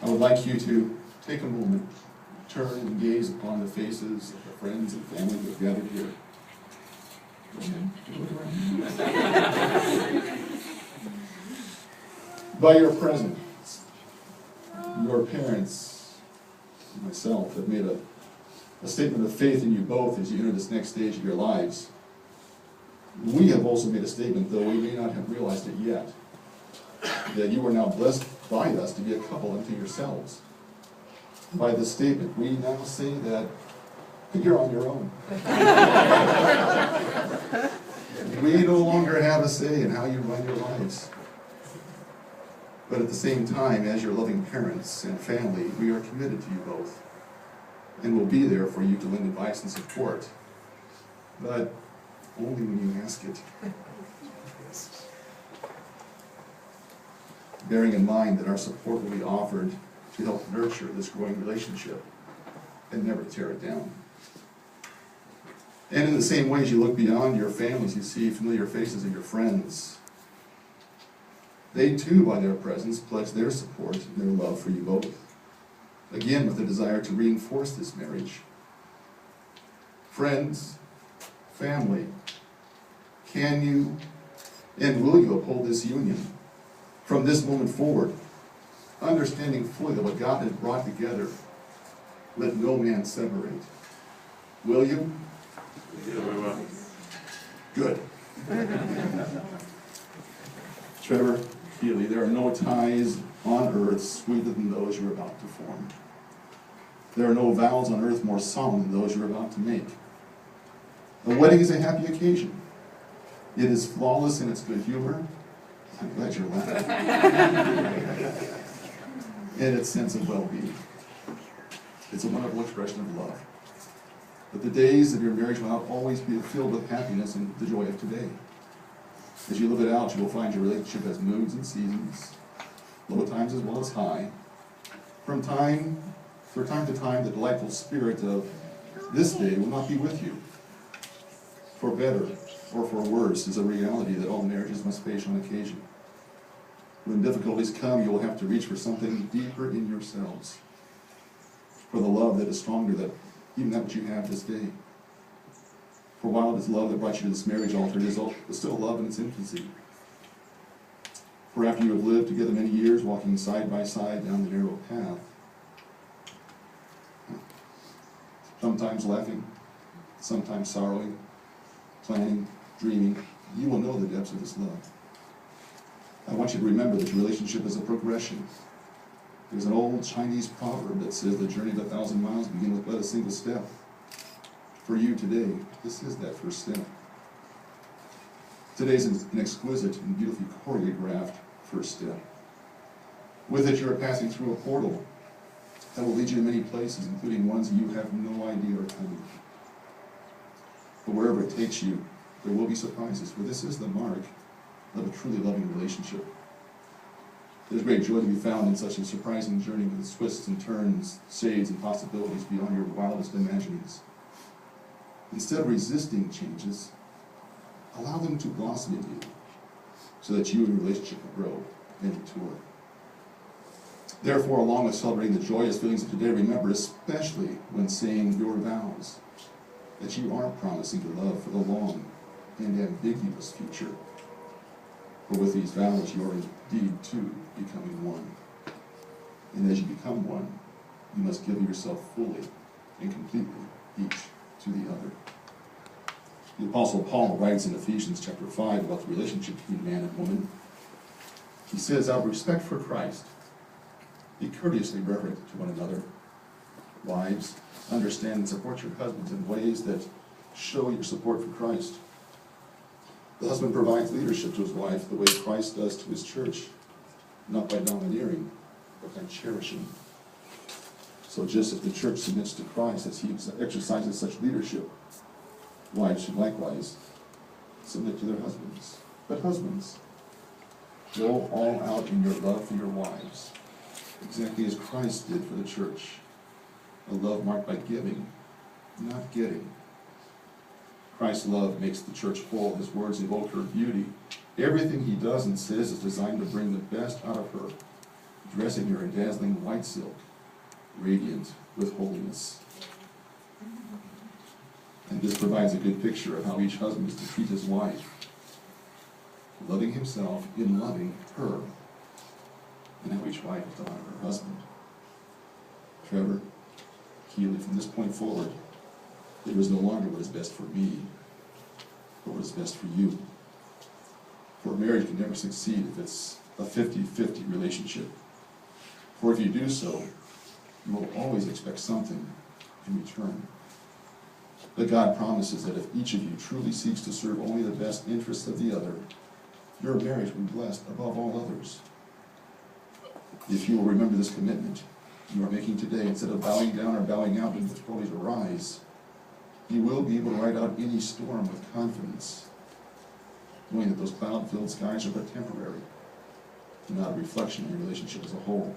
I would like you to take a moment, turn and gaze upon the faces of the friends and family who have gathered here. Go ahead, look around. By your presence, your parents and myself have made a statement of faith in you both as you enter this next stage of your lives. We have also made a statement, though we may not have realized it yet, that you are now blessed by us to be a couple unto yourselves. By this statement, we now say that you're on your own. We no longer have a say in how you run your lives. But at the same time, as your loving parents and family, we are committed to you both and will be there for you to lend advice and support, but only when you ask it. Bearing in mind that our support will be offered to help nurture this growing relationship and never tear it down. And in the same way, as you look beyond your families, you see familiar faces of your friends. They too, by their presence, pledge their support and their love for you both, again with a desire to reinforce this marriage. Friends, family, can you and will you uphold this union from this moment forward, understanding fully that what God has brought together, let no man separate? Will you? Yeah, we will. Good. Trevor, Keely, there are no ties on earth sweeter than those you're about to form. There are no vows on earth more solemn than those you're about to make. A wedding is a happy occasion. It is flawless in its good humor. I'm glad you're laughing. And its sense of well-being. It's a wonderful expression of love. But the days of your marriage will not always be filled with happiness and the joy of today. As you live it out, you will find your relationship has moods and seasons, low times as well as high. From time to time, the delightful spirit of this day will not be with you. For better or for worse is a reality that all marriages must face on occasion. When difficulties come, you will have to reach for something deeper in yourselves, for the love that is stronger than even that which you have this day. For while it is love that brought you to this marriage altar, it is still love in its infancy. For after you have lived together many years, walking side by side down the narrow path, sometimes laughing, sometimes sorrowing, planning, dreaming, you will know the depths of this love. I want you to remember that your relationship is a progression. There's an old Chinese proverb that says the journey of 1,000 miles begins with but a single step. For you today, this is that first step. Today's an exquisite and beautifully choreographed first step. With it, you are passing through a portal that will lead you to many places, including ones that you have no idea are coming. But wherever it takes you, there will be surprises, for this is the mark of a truly loving relationship. There's great joy to be found in such a surprising journey with its twists and turns, shades and possibilities beyond your wildest imaginings. Instead of resisting changes, allow them to blossom in you so that you and your relationship will grow and mature. Therefore, along with celebrating the joyous feelings of today, remember, especially when saying your vows, that you are promising to love for the long and ambiguous future. For with these vows, you are indeed too becoming one. And as you become one, you must give yourself fully and completely each to the other. The Apostle Paul writes in Ephesians chapter 5 about the relationship between man and woman. He says, out of respect for Christ, be courteously reverent to one another. Wives, understand and support your husbands in ways that show your support for Christ. The husband provides leadership to his wife the way Christ does to his church, not by domineering, but by cherishing. So just as the church submits to Christ as he exercises such leadership, wives should likewise submit to their husbands. But husbands, go all out in your love for your wives, exactly as Christ did for the church. A love marked by giving, not getting. Christ's love makes the church whole. His words evoke her beauty. Everything he does and says is designed to bring the best out of her, dressing her in dazzling white silk, radiant with holiness. And this provides a good picture of how each husband is to treat his wife, loving himself in loving her, and how each wife is to honor her husband. Trevor, Keely, from this point forward, there is no longer what is best for me, but what is best for you. For marriage can never succeed if it's a 50-50 relationship. For if you do so, you will always expect something in return. But God promises that if each of you truly seeks to serve only the best interests of the other, your marriage will be blessed above all others. If you will remember this commitment you are making today, instead of bowing down or bowing out when difficulties arise, you will be able to ride out any storm with confidence, knowing that those cloud-filled skies are but temporary, and not a reflection of your relationship as a whole.